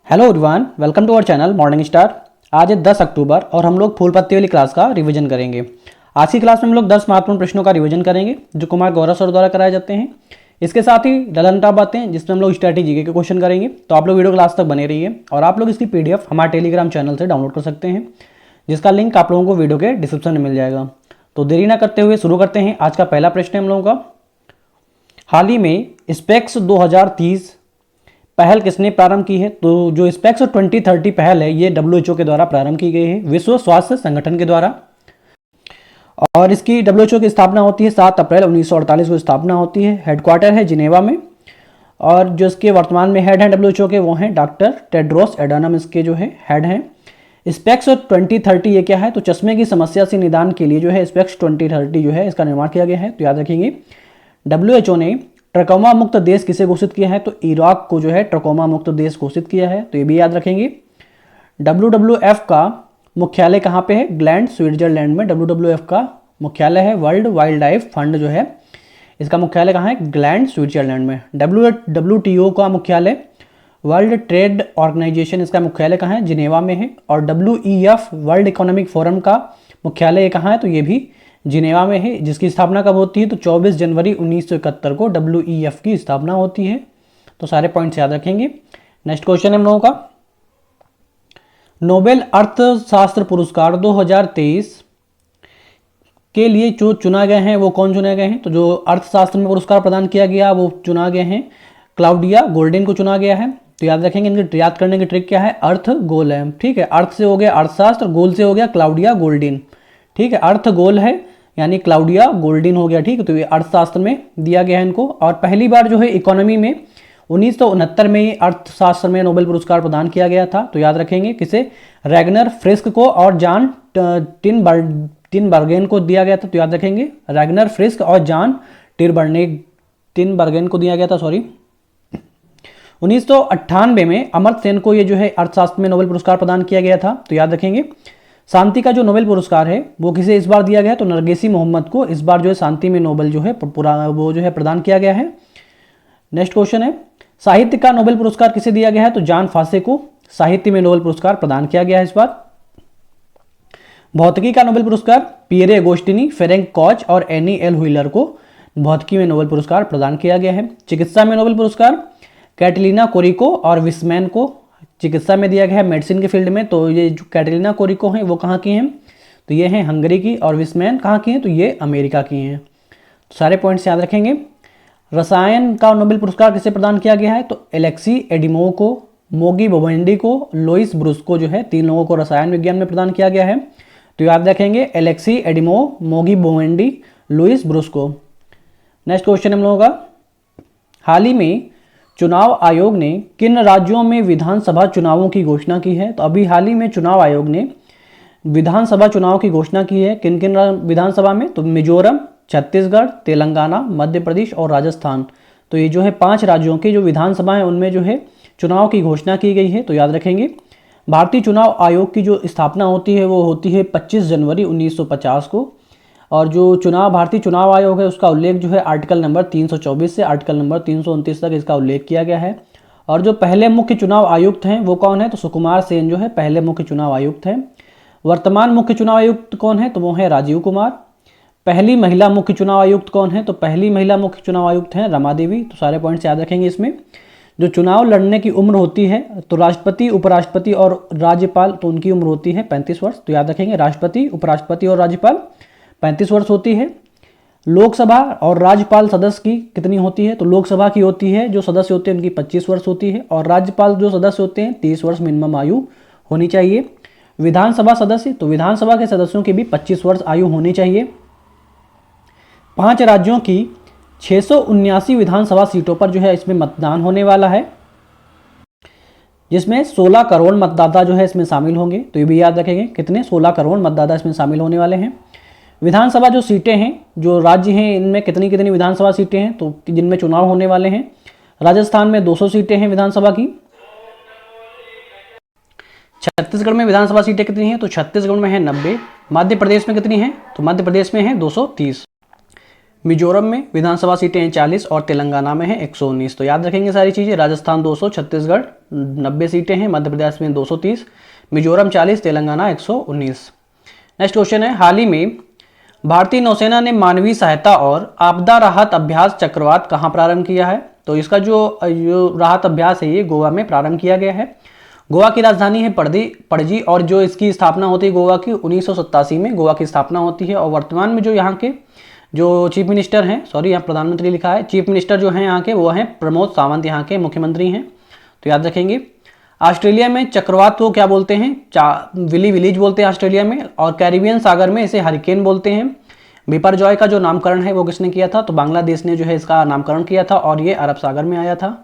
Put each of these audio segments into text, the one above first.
Hello everyone, welcome to our channel morning star. आज है 10 अक्टूबर और हम लोग फूल पत्ती वाली क्लास का रिवीजन करेंगे। आज की क्लास में हम लोग 10 महत्वपूर्ण प्रश्नों का रिवीजन करेंगे जो कुमार गौरव सर द्वारा कराए जाते हैं। इसके साथ ही डलन बातें जिसमें हम लोग स्ट्रैटेजी के क्वेश्चन करेंगे। तो आप लोग वीडियो क्लास तक बने रहिए और आप लोग इसकी PDF हमारे टेलीग्राम चैनल से डाउनलोड कर सकते हैं, जिसका लिंक आप लोगों को वीडियो के डिस्क्रिप्शन में मिल जाएगा। तो देरी ना करते हुए शुरू करते हैं। आज का पहला प्रश्न है हम लोगों का, हाल ही में स्पेक्स 2030 पहल किसने प्रारंभ की है? तो जो स्पेक्स 2030 पहल है ये WHO के द्वारा प्रारंभ की गई है, विश्व स्वास्थ्य संगठन के द्वारा। और इसकी WHO की स्थापना होती है 7 अप्रैल 1948 को स्थापना होती है। हेडक्वार्टर है जिनेवा में। और जो इसके वर्तमान में हेड हैं WHO के वो हैं डॉक्टर टेड्रोस एडानम, इसके जो है हेड हैं। स्पेक्स 2030 ये क्या है? तो चश्मे की समस्या से निदान के लिए जो है स्पेक्स 2030 जो है इसका निर्माण किया गया है। तो याद रखेंगे WHO ने ट्रकोमा मुक्त देश किसे घोषित किया है? तो इराक को जो है ट्रकोमा मुक्त देश घोषित किया है। तो ये भी याद रखेंगे। WWF का मुख्यालय कहाँ पे है? ग्लैंड, स्विट्जरलैंड में WWF का मुख्यालय है। वर्ल्ड वाइल्ड लाइफ फंड जो है इसका मुख्यालय कहाँ है? ग्लैंड, स्विट्जरलैंड में। WTO का मुख्यालय, वर्ल्ड ट्रेड ऑर्गेनाइजेशन, इसका मुख्यालय कहाँ है? जिनेवा में है। और WEF वर्ल्ड इकोनॉमिक फोरम का मुख्यालय कहाँ है? तो ये भी जिनेवा में है। जिसकी स्थापना कब होती है? तो 24 जनवरी 1971 को WEF की स्थापना होती है। तो सारे पॉइंट्स याद रखेंगे। नेक्स्ट क्वेश्चन है हम लोगों का, नोबेल अर्थशास्त्र पुरस्कार 2023 के लिए जो चुना गए हैं वो कौन चुने गए हैं? तो जो अर्थशास्त्र में पुरस्कार प्रदान किया गया वो चुना गए हैं क्लाउडिया गोल्डिन को चुना गया है। तो याद रखेंगे, इनके याद करने की ट्रिक क्या है? अर्थ गोल है, ठीक है। अर्थ से हो गया अर्थशास्त्र, गोल से हो गया क्लाउडिया गोल्डिन, ठीक है। अर्थ गोल है यानी क्लाउडिया गोल्डिन हो गया, ठीक है। तो ये अर्थशास्त्र में दिया गया है इनको। और पहली बार जो है इकोनॉमी में 1969 में अर्थशास्त्र में नोबेल पुरस्कार प्रदान किया गया था। तो याद रखेंगे किसे? रैगनर फ्रिस्क को और जॉन टिनबर्गेन को दिया गया था। तो याद रखेंगे रैगनर फ्रिस्क और जॉन टिनबर्गेन को दिया गया था, सॉरी। 1998 में अमर्त्य सेन को ये जो है अर्थशास्त्र में नोबेल पुरस्कार प्रदान किया गया था। तो याद रखेंगे शांति का जो नोबेल पुरस्कार है वो किसे इस बार दिया गया है? तो नरगिसी मोहम्मद को इस बार जो है शांति में नोबेल जो है पूरा वो जो है प्रदान किया गया है। नेक्स्ट क्वेश्चन है, साहित्य का नोबेल पुरस्कार किसे दिया गया है? तो जॉन फासे को साहित्य में नोबेल पुरस्कार प्रदान किया गया है इस बार। भौतिकी का नोबेल पुरस्कार पियरे अगोस्टिनी, फेरेंक कॉच और एनी एल व्हीलर को भौतिकी में नोबेल पुरस्कार प्रदान किया गया है। चिकित्सा में नोबेल पुरस्कार कैटलीना कोरिको और विस्मैन को चिकित्सा में दिया गया है, मेडिसिन के फील्ड में। तो ये जो कैटलीना कोरिको हैं वो कहाँ की हैं? तो ये हैं हंगरी की। और विस्मैन कहाँ की हैं? तो ये अमेरिका की हैं। तो सारे पॉइंट्स याद रखेंगे। रसायन का नोबेल पुरस्कार किसे प्रदान किया गया है? तो एलेक्सी एडिमो को, मोगी बोवेंडी को, लोइस ब्रुस्को जो है 3 लोगों को रसायन विज्ञान में प्रदान किया गया है। तो याद रखेंगे एलेक्सी एडिमो, मोगी बोवेंडी, लुइस ब्रुस्को। नेक्स्ट क्वेश्चन हम लोगों का, हाल ही में चुनाव आयोग ने किन राज्यों में विधानसभा चुनावों की घोषणा की है? तो अभी हाल ही में चुनाव आयोग ने विधानसभा चुनाव की घोषणा की है। किन किन विधानसभा में? तो मिजोरम, छत्तीसगढ़, तेलंगाना, मध्य प्रदेश और राजस्थान। तो ये जो है 5 राज्यों की जो विधानसभा है उनमें जो है चुनाव की घोषणा की गई है। तो याद रखेंगे भारतीय चुनाव आयोग की जो स्थापना होती है वो होती है 25 जनवरी 1950 को। और जो भारतीय चुनाव आयोग है उसका उल्लेख जो है आर्टिकल नंबर 324 से आर्टिकल नंबर 329 तक इसका उल्लेख किया गया है। और जो पहले मुख्य चुनाव आयुक्त हैं वो कौन है? तो सुकुमार सेन जो है पहले मुख्य चुनाव आयुक्त हैं। वर्तमान मुख्य चुनाव आयुक्त कौन है? तो वो है राजीव कुमार। पहली महिला मुख्य चुनाव आयुक्त कौन है? तो पहली महिला मुख्य चुनाव आयुक्त हैं रमा देवी। तो सारे पॉइंट्स याद रखेंगे इसमें। जो चुनाव लड़ने की उम्र होती है तो राष्ट्रपति, उपराष्ट्रपति और राज्यपाल, तो उनकी उम्र होती है 35 वर्ष। तो याद रखेंगे राष्ट्रपति, उपराष्ट्रपति और राज्यपाल 35 वर्ष होती है। लोकसभा और राज्यपाल सदस्य की कितनी होती है? तो लोकसभा की होती है जो सदस्य होते हैं उनकी 25 वर्ष होती है। और राज्यपाल जो सदस्य होते हैं 30 वर्ष मिनिमम आयु होनी चाहिए। विधानसभा सदस्य, तो विधानसभा के सदस्यों की भी 25 वर्ष आयु होनी चाहिए। 5 राज्यों की 679 विधानसभा सीटों पर जो है इसमें मतदान होने वाला है, जिसमें 16 करोड़ मतदाता जो है इसमें शामिल होंगे। तो ये भी याद रखेंगे कितने? 16 करोड़ मतदाता इसमें शामिल होने वाले हैं। विधानसभा जो सीटें हैं, जो राज्य हैं, इनमें कितनी कितनी विधानसभा सीटें हैं तो जिनमें चुनाव होने वाले हैं? राजस्थान में 200 सीटें हैं विधानसभा की। छत्तीसगढ़ में विधानसभा सीटें कितनी हैं? तो छत्तीसगढ़ में है 90। मध्य प्रदेश में कितनी हैं? तो मध्य प्रदेश में है 230। मिजोरम में विधानसभा सीटें हैं 40 और तेलंगाना में है 119। तो याद रखेंगे सारी चीज़ें। राजस्थान 200, छत्तीसगढ़ 90 सीटें हैं, मध्य प्रदेश में 230, मिजोरम 40, तेलंगाना 119। नेक्स्ट क्वेश्चन है, हाल ही में भारतीय नौसेना ने मानवीय सहायता और आपदा राहत अभ्यास चक्रवात कहाँ प्रारंभ किया है? तो इसका जो राहत अभ्यास है ये गोवा में प्रारंभ किया गया है। गोवा की राजधानी है पणजी और जो इसकी स्थापना होती है गोवा की 1987 में गोवा की स्थापना होती है। और वर्तमान में जो यहाँ के जो चीफ मिनिस्टर हैं, सॉरी यहाँ प्रधानमंत्री लिखा है, चीफ मिनिस्टर जो हैं यहाँ के वो हैं प्रमोद सावंत, यहाँ के मुख्यमंत्री हैं। तो याद रखेंगे। ऑस्ट्रेलिया में चक्रवात को क्या बोलते हैं? विली विलीज बोलते हैं ऑस्ट्रेलिया में। और कैरिबियन सागर में इसे हरिकेन बोलते हैं। बिपरजॉय का जो नामकरण है वो किसने किया था? तो बांग्लादेश ने जो है इसका नामकरण किया था और ये अरब सागर में आया था।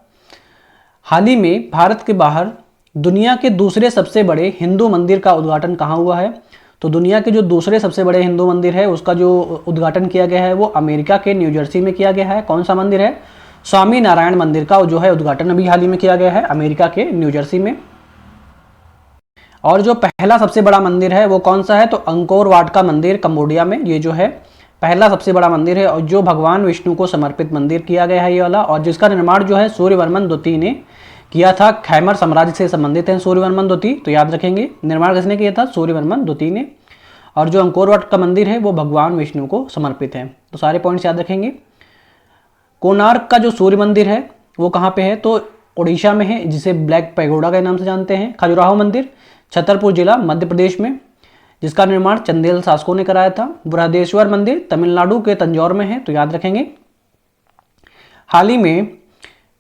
हाल ही में भारत के बाहर दुनिया के दूसरे सबसे बड़े हिंदू मंदिर का उद्घाटन कहाँ हुआ है? तो दुनिया के जो दूसरे सबसे बड़े हिंदू मंदिर है उसका जो उद्घाटन किया गया है वो अमेरिका के न्यू जर्सी में किया गया है। कौन सा मंदिर है? स्वामी नारायण मंदिर का जो है उद्घाटन अभी हाल ही में किया गया है अमेरिका के न्यू जर्सी में। और जो पहला सबसे बड़ा मंदिर है वो कौन सा है? तो अंकोर वाट का मंदिर कंबोडिया में, ये जो है पहला सबसे बड़ा मंदिर है और जो भगवान विष्णु को समर्पित मंदिर किया गया है ये वाला। और जिसका निर्माण जो है सूर्यवर्मन द्वितीय ने किया था। खैमर साम्राज्य से संबंधित है सूर्यवर्मन द्वितीय। तो याद रखेंगे निर्माण किसने किया था? सूर्यवर्मन द्वितीय ने। और जो अंकोर वाट का मंदिर है वो भगवान विष्णु को समर्पित है। तो सारे पॉइंट्स याद रखेंगे। कोणार्क का जो सूर्य मंदिर है वो कहाँ पे है? तो उड़ीसा में है, जिसे ब्लैक पैगोडा के नाम से जानते हैं। खजुराहो मंदिर छतरपुर जिला मध्य प्रदेश में, जिसका निर्माण चंदेल शासकों ने कराया था। बृहदेश्वर मंदिर तमिलनाडु के तंजौर में है। तो याद रखेंगे। हाल ही में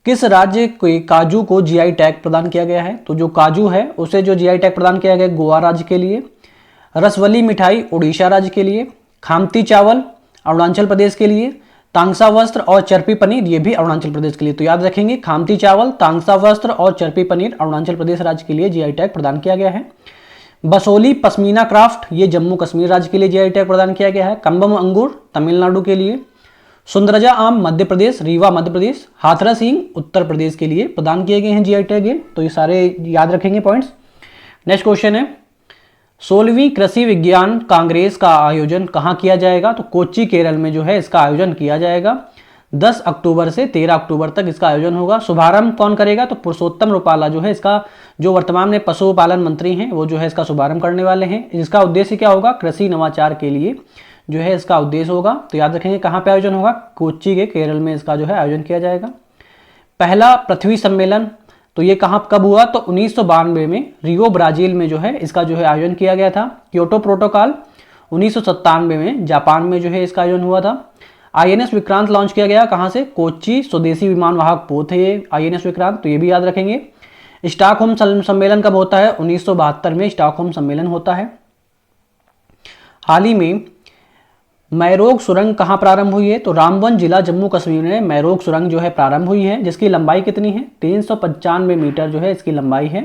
किस राज्य के काजू को जीआई टैग प्रदान किया गया है? तो जो काजू है उसे जो जीआई टैग प्रदान किया गया गोवा राज्य के लिए। रसवली मिठाई उड़ीसा राज्य के लिए। खामती चावल अरुणाचल प्रदेश के लिए। तांगसा वस्त्र और चरपी पनीर ये भी अरुणाचल प्रदेश के लिए। तो याद रखेंगे खामती चावल, तांगसा वस्त्र और चरपी पनीर अरुणाचल प्रदेश राज्य के लिए जीआई टैग प्रदान किया गया है। बसोली पश्मीना क्राफ्ट ये जम्मू कश्मीर राज्य के लिए जीआई टैग प्रदान किया गया है। कंबम अंगूर तमिलनाडु के लिए। सुंदरजा आम मध्य प्रदेश, रीवा मध्य प्रदेश। हाथरस हींग उत्तर प्रदेश के लिए प्रदान किए गए हैं जीआई टैग। तो ये सारे याद रखेंगे पॉइंट्स। नेक्स्ट क्वेश्चन है, 16वीं कृषि विज्ञान कांग्रेस का आयोजन कहाँ किया जाएगा? तो कोच्चि केरल में जो है इसका आयोजन किया जाएगा। 10 अक्टूबर से 13 अक्टूबर तक इसका आयोजन होगा। शुभारंभ कौन करेगा? तो पुरुषोत्तम रुपाला जो है इसका जो वर्तमान में पशुपालन मंत्री हैं वो जो है इसका शुभारंभ करने वाले हैं। इसका उद्देश्य क्या होगा? कृषि नवाचार के लिए जो है इसका उद्देश्य होगा। तो याद रखेंगे कहाँ पे आयोजन होगा? कोच्चि के केरल में इसका जो है आयोजन किया जाएगा। पहला पृथ्वी सम्मेलन तो ये कहाँ कब हुआ? तो 1992 में रियो ब्राजील में जो है इसका जो है आयोजन किया गया था। क्योटो प्रोटोकॉल 1997 में जापान में जो है इसका आयोजन हुआ था। आईएनएस विक्रांत लॉन्च किया गया कहाँ से? कोच्चि स्वदेशी विमान वाहक पोत है ये आईएनएस विक्रांत। तो ये भी याद रखेंगे। स्टॉकहोम सम्मेलन कब होता है? 1972 में स्टॉकहोम सम्मेलन होता है। हाल ही में मैरोग सुरंग कहाँ प्रारंभ हुई है? तो रामबन जिला जम्मू कश्मीर में मैरोग सुरंग जो है प्रारंभ हुई है, जिसकी लंबाई कितनी है? 395 मीटर जो है इसकी लंबाई है,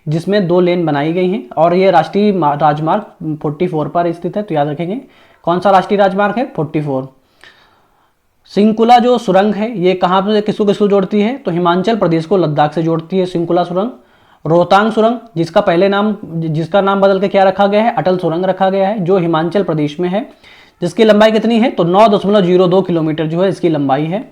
जिसमें 2 लेन बनाई गई हैं। और ये राष्ट्रीय राजमार्ग 44 पर स्थित है। तो याद रखेंगे कौन सा राष्ट्रीय राजमार्ग है? 44। सिंकुला जो सुरंग है ये कहाँ पे किसको किसको जोड़ती है? तो हिमाचल प्रदेश को लद्दाख से जोड़ती है सिंकुला सुरंग। रोहतांग सुरंग जिसका नाम बदल के क्या रखा गया है? अटल सुरंग रखा गया है, जो हिमाचल प्रदेश में है, जिसकी लंबाई कितनी है? तो 9.02 किलोमीटर जो है इसकी लंबाई है।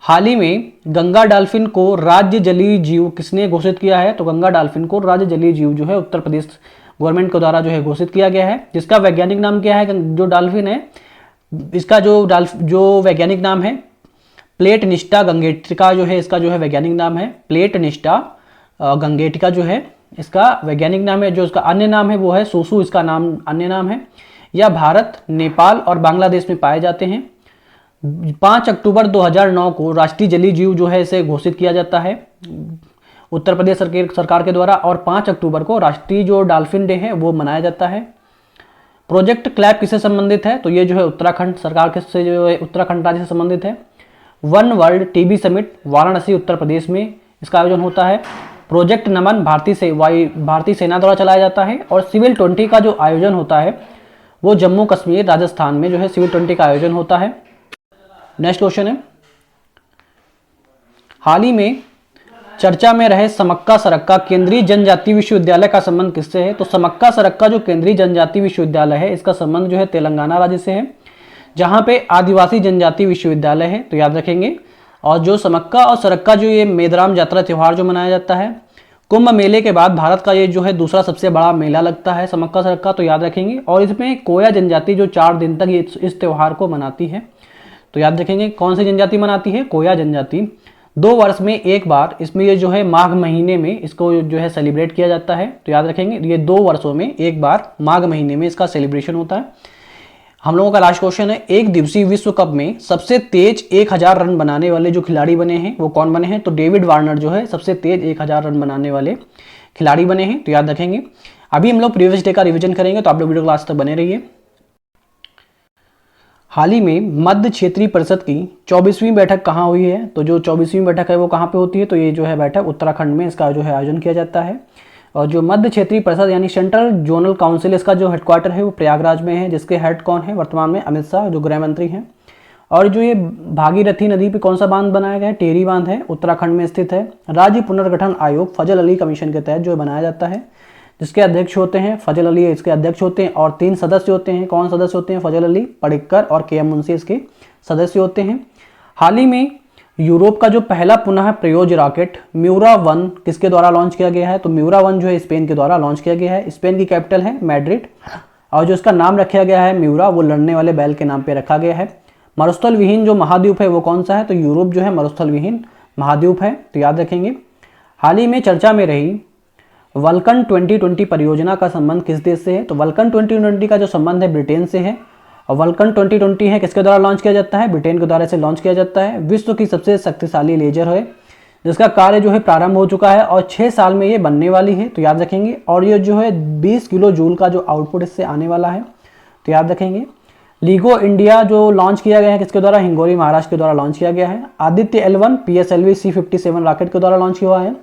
हाल ही में गंगा डॉल्फिन को राज्य जलीय जीव किसने घोषित किया है? तो गंगा डॉल्फिन को राज्य जलीय जीव जो है उत्तर प्रदेश गवर्नमेंट के द्वारा जो है घोषित किया गया है। जिसका वैज्ञानिक नाम क्या है? जो डॉल्फिन है इसका जो वैज्ञानिक नाम है प्लेटनिस्टा गंगेटिका जो है इसका जो है वैज्ञानिक नाम है प्लेटनिस्टा गंगेटिका जो है इसका वैज्ञानिक नाम है। जो इसका अन्य नाम है वो है सूसू, इसका नाम अन्य नाम है। यह भारत, नेपाल और बांग्लादेश में पाए जाते हैं। 5 अक्टूबर 2009 को राष्ट्रीय जलीय जीव जो है इसे घोषित किया जाता है उत्तर प्रदेश सरकार के द्वारा। और 5 अक्टूबर को राष्ट्रीय जो डॉल्फिन डे है वो मनाया जाता है। प्रोजेक्ट क्लैप किससे संबंधित है? तो ये जो है उत्तराखंड सरकार के से जो है उत्तराखंड राज्य से संबंधित है। One world TB summit Varanasi Uttar Pradesh में इसका आयोजन होता है। प्रोजेक्ट नमन भारतीय सेना द्वारा चलाया जाता है। और सिविल 20 का जो आयोजन होता है वो जम्मू कश्मीर राजस्थान में जो है सिविल 20 का आयोजन होता है। नेक्स्ट क्वेश्चन है, हाल ही में चर्चा में रहे समक्का सरक्का केंद्रीय जनजातीय विश्वविद्यालय का संबंध किससे है? तो समक्का सरक्का जो केंद्रीय जनजातीय विश्वविद्यालय है इसका संबंध जो है तेलंगाना राज्य से है, जहाँ पे आदिवासी जनजाति विश्वविद्यालय है, तो याद रखेंगे। और जो समक्का और सरक्का जो ये मेदराम जात्रा त्यौहार जो मनाया जाता है, कुंभ मेले के बाद भारत का ये जो है दूसरा सबसे बड़ा मेला लगता है समक्का सरक्का, तो याद रखेंगे। और इसमें कोया जनजाति जो 4 दिन तक ये इस त्यौहार को मनाती है, तो याद रखेंगे कौन सी जनजाति मनाती है, कोया जनजाति। 2 वर्ष में एक बार इसमें ये जो है माघ महीने में इसको जो है सेलिब्रेट किया जाता है, तो याद रखेंगे ये 2 वर्षों में एक बार माघ महीने में इसका सेलिब्रेशन होता है। हम लोगों का लास्ट क्वेश्चन है, एक दिवसीय विश्व कप में सबसे तेज 1000 रन बनाने वाले जो खिलाड़ी बने हैं वो कौन बने हैं, तो डेविड वार्नर जो है सबसे तेज 1000 रन बनाने वाले खिलाड़ी बने हैं, तो याद रखेंगे। अभी हम लोग प्रीवियस डे का रिवीजन करेंगे, तो आप लोग वीडियो क्लास तक बने रहिए। हाल ही में मध्य क्षेत्रीय परिषद की 24वीं बैठक कहाँ हुई है, तो जो 24वीं बैठक है वो कहाँ पे होती है, तो ये जो है बैठक उत्तराखंड में इसका जो है आयोजन किया जाता है। और जो मध्य क्षेत्रीय परिषद यानी सेंट्रल जोनल काउंसिल, इसका जो हेडक्वार्टर है वो प्रयागराज में है, जिसके हेड कौन है वर्तमान में, अमित शाह जो गृह मंत्री हैं। और जो ये भागीरथी नदी पे कौन सा बांध बनाया गया है, टेरी बांध है, उत्तराखंड में स्थित है। राज्य पुनर्गठन आयोग फजल अली कमीशन के तहत जो बनाया जाता है, जिसके अध्यक्ष होते हैं फजल अली, इसके अध्यक्ष होते हैं। और 3 सदस्य होते हैं, कौन सदस्य होते हैं, फजल अली, पडिक्कर और KM मुंशी इसके सदस्य होते हैं। हाल ही में यूरोप का जो पहला पुनः प्रयोज्य रॉकेट म्यूरा 1 किसके द्वारा लॉन्च किया गया है, तो म्यूरा 1 जो है स्पेन के द्वारा लॉन्च किया गया है। स्पेन की कैपिटल है मैड्रिड, और जो इसका नाम रखा गया है म्यूरा, वो लड़ने वाले बैल के नाम पे रखा गया है। मरुस्थल विहीन जो महाद्वीप है वो कौन सा है, तो यूरोप जो है मरुस्थल विहीन महाद्वीप है, तो याद रखेंगे। हाल ही में चर्चा में रही वल्कन 2020 परियोजना का संबंध किस देश से है, तो वल्कन 2020 का जो संबंध है ब्रिटेन से है। और वल्कन 2020 है किसके द्वारा लॉन्च किया जाता है, ब्रिटेन के द्वारा से लॉन्च किया जाता है। विश्व की सबसे शक्तिशाली लेजर है, जिसका कार्य जो है प्रारंभ हो चुका है और 6 साल में ये बनने वाली है, तो याद रखेंगे। और ये जो है 20 किलो जूल का जो आउटपुट इससे आने वाला है, तो याद रखेंगे। लीगो इंडिया जो लॉन्च किया गया है किसके द्वारा, हिंगोली महाराष्ट्र के द्वारा लॉन्च किया गया है। Aditya L1 PSLV C57 rocket के द्वारा लॉन्च हुआ है।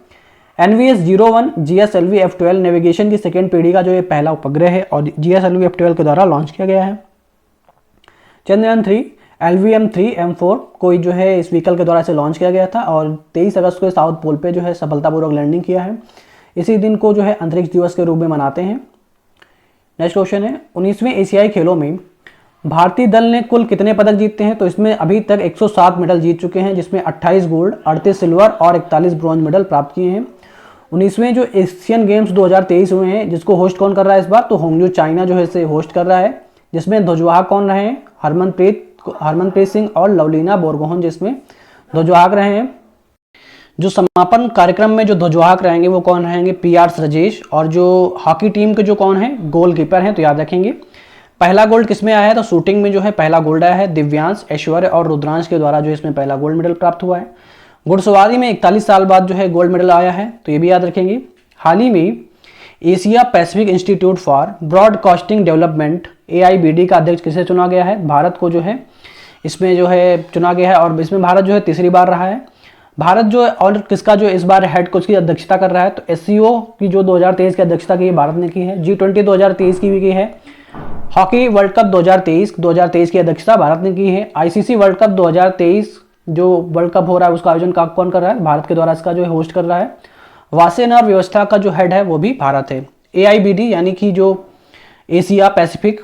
NVS-01 GSLV F12 नेविगेशन की 2nd पीढ़ी का जो ये पहला उपग्रह है और GSLV F12 के द्वारा लॉन्च किया गया है। चंद्रयान 3 LVM-3M4 कोई जो है इस व्हीकल के द्वारा से लॉन्च किया गया था और 23 अगस्त को साउथ पोल पे जो है सफलतापूर्वक लैंडिंग किया है। इसी दिन को जो है अंतरिक्ष दिवस के रूप में मनाते हैं। नेक्स्ट क्वेश्चन है, 19वें एशियाई खेलों में भारतीय दल ने कुल कितने पदक जीते हैं, तो इसमें अभी तक 107 मेडल जीत चुके हैं, जिसमें 28 गोल्ड, 38 सिल्वर और 41 ब्रॉन्ज मेडल प्राप्त किए हैं। 19वें जो एशियन गेम्स 2023 हुए हैं, जिसको होस्ट कौन कर रहा है इस बार, तो होंगजू चाइना जो है इसे होस्ट कर रहा है, जिसमें ध्वजवाहक कौन रहे हैं, हरमनप्रीत सिंह और लवलीना बोरगोहन जिसमें ध्वजवाहक रहे हैं। जो समापन कार्यक्रम में जो ध्वजवाहक रहेंगे वो कौन रहेंगे, PR राजेश। और जो हॉकी टीम के जो कौन है, गोलकीपर हैं, तो याद रखेंगे। पहला गोल्ड किसमें आया है, तो शूटिंग में जो है पहला गोल्ड आया है, दिव्यांश, ऐश्वर्य और रुद्रांश के द्वारा जो इसमें पहला गोल्ड मेडल प्राप्त हुआ है। घुड़सवारी में 41 साल बाद जो है गोल्ड मेडल आया है, तो ये भी याद रखेंगे। हाल ही में Asia Pacific institute for broadcasting development AIBD का अध्यक्ष किसे चुना गया है, भारत को जो है इसमें जो है चुना गया है और इसमें भारत जो है तीसरी बार रहा है। भारत जो है और किसका जो इस बार हेड कोच की अध्यक्षता कर रहा है, तो SCO की जो 2023 की अध्यक्षता की भारत ने की है। G20 2023 की भी की है। हॉकी वर्ल्ड कप 2023 की अध्यक्षता भारत ने की है। ICC वर्ल्ड कप 2023 जो वर्ल्ड कप हो रहा है उसका आयोजन कौन कर रहा है, भारत के द्वारा इसका जो है होस्ट कर रहा है। वासेनार व्यवस्था का जो हेड है वो भी भारत है। AIBD यानी कि जो Asia Pacific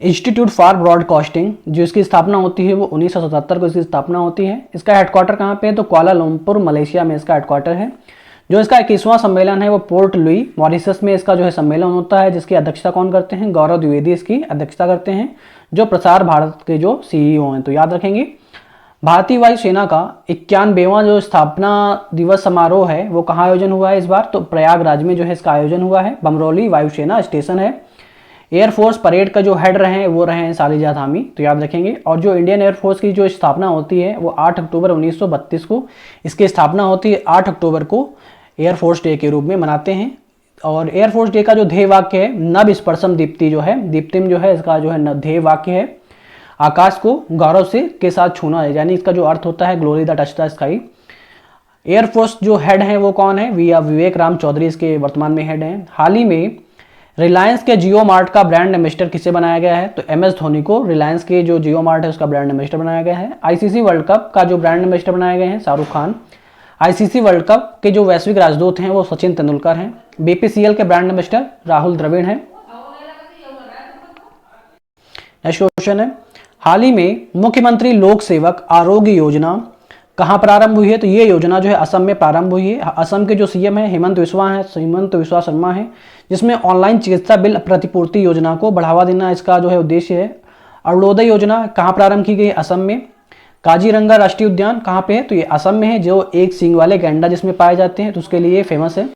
institute for broadcasting जो इसकी स्थापना होती है वो 1977 को इसकी स्थापना होती है। इसका हेडक्वार्टर कहाँ पे है, तो कुआलालंपुर मलेशिया में इसका हेडक्वार्टर है। जो इसका 21वां सम्मेलन है वो पोर्ट लुई मॉरिशस में इसका जो है सम्मेलन होता है, जिसकी अध्यक्षता कौन करते हैं, गौरव द्विवेदी इसकी अध्यक्षता करते हैं, जो प्रसार भारत के जो CEO हैं, तो याद रखेंगे। भारतीय वायुसेना का 91वां जो स्थापना दिवस समारोह है वो कहाँ आयोजन हुआ है इस बार, तो प्रयागराज में जो है इसका आयोजन हुआ है। बमरौली वायुसेना स्टेशन है। एयरफोर्स परेड का जो हेड रहे वो रहे हैं सालिजा धामी, तो याद रखेंगे। और जो इंडियन एयरफोर्स की जो स्थापना होती है वो 8 अक्टूबर 1932 को इसकी स्थापना होती है। 8 अक्टूबर को एयरफोर्स डे के रूप में मनाते हैं। और एयरफोर्स डे का जो ध्येय वाक्य है, नभ स्पर्शम दीप्ति जो है, दीप्तिम जो है इसका जो है ध्येय वाक्य है, आकाश को गौरव से के साथ छूना है, यानी इसका जो अर्थ होता है glory the touch the sky. Air force जो हेड है वो कौन है, विवेक राम चौधरी इसके वर्तमान में हेड हैं। हाल ही में रिलायंस के जियो मार्ट का ब्रांड एम्बेसडर किसे बनाया गया है, तो MS धोनी को रिलायंस के जो जियो मार्ट है उसका ब्रांड एम्बेसडर बनाया गया है। ICC वर्ल्ड कप का जो ब्रांड एम्बेसडर बनाए गए हैं Shahrukh Khan. ICC world cup के जो वैश्विक राजदूत हैं वो सचिन तेंदुलकर हैं। BPCL के ब्रांड एम्बेसडर राहुल द्रविड़ हैं। नेक्स्ट क्वेश्चन है, हाल ही में मुख्यमंत्री लोक सेवक आरोग्य योजना कहाँ प्रारंभ हुई है? तो ये योजना जो है असम में प्रारंभ हुई है। असम के जो सीएम है हिमंत विश्वा शर्मा है, जिसमें ऑनलाइन चिकित्सा बिल प्रतिपूर्ति योजना को बढ़ावा देना इसका जो है उद्देश्य है। अरुणोदय योजना कहाँ प्रारंभ की गई? असम में। काजीरंगा राष्ट्रीय उद्यान कहाँ पे है? तो ये असम में है, जो एक सींग वाले गैंडा जिसमें पाए जाते हैं, तो उसके लिए फेमस है।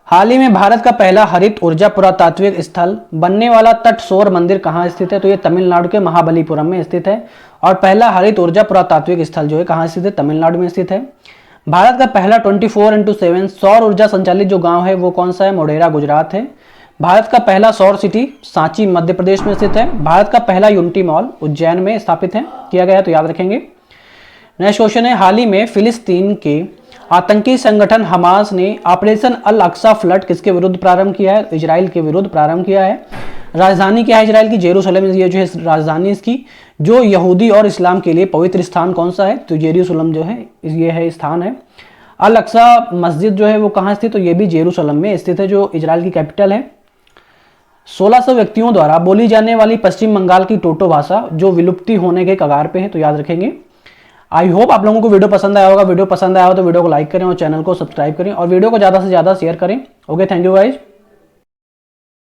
हाल ही में भारत का पहला हरित ऊर्जा पुरातात्विक स्थल बनने वाला तटसौर मंदिर कहाँ स्थित है? तो ये तमिलनाडु के महाबलीपुरम में स्थित है। और पहला हरित ऊर्जा पुरातात्विक स्थल जो है कहाँ स्थित है? तमिलनाडु में स्थित है। भारत का पहला 24x7 सौर ऊर्जा संचालित जो गांव है वो कौन सा है? मोढेरा गुजरात है। भारत का पहला सौर सिटी सांची मध्य प्रदेश में स्थित है। भारत का पहला यूनिटी मॉल उज्जैन में स्थापित है किया गया है, तो याद रखेंगे। नेक्स्ट क्वेश्चन है, हाल ही में फिलिस्तीन के आतंकी संगठन हमास ने ऑपरेशन अल अक्सा फ्लड किसके विरुद्ध प्रारंभ किया है? इजराइल के विरुद्ध प्रारंभ किया है। राजधानी क्या है इजराइल की? जेरूसलम, ये जो है राजधानी इसकी। जो यहूदी और इस्लाम के लिए पवित्र स्थान कौन सा है? तो जेरूसलम जो है ये है स्थान है। अल अक्सा मस्जिद जो है वो कहाँ स्थित? तो ये भी जेरूसलम में स्थित है, जो इजराइल की कैपिटल है। 1600 व्यक्तियों द्वारा बोली जाने वाली पश्चिम बंगाल की टोटो भाषा जो विलुप्ति होने के कगार पे है, तो याद रखेंगे। आई होप आप लोगों को वीडियो पसंद आया होगा। वीडियो पसंद आया हो तो वीडियो को लाइक करें और चैनल को सब्सक्राइब करें और वीडियो को ज़्यादा से ज़्यादा शेयर करें। Okay, thank you guys.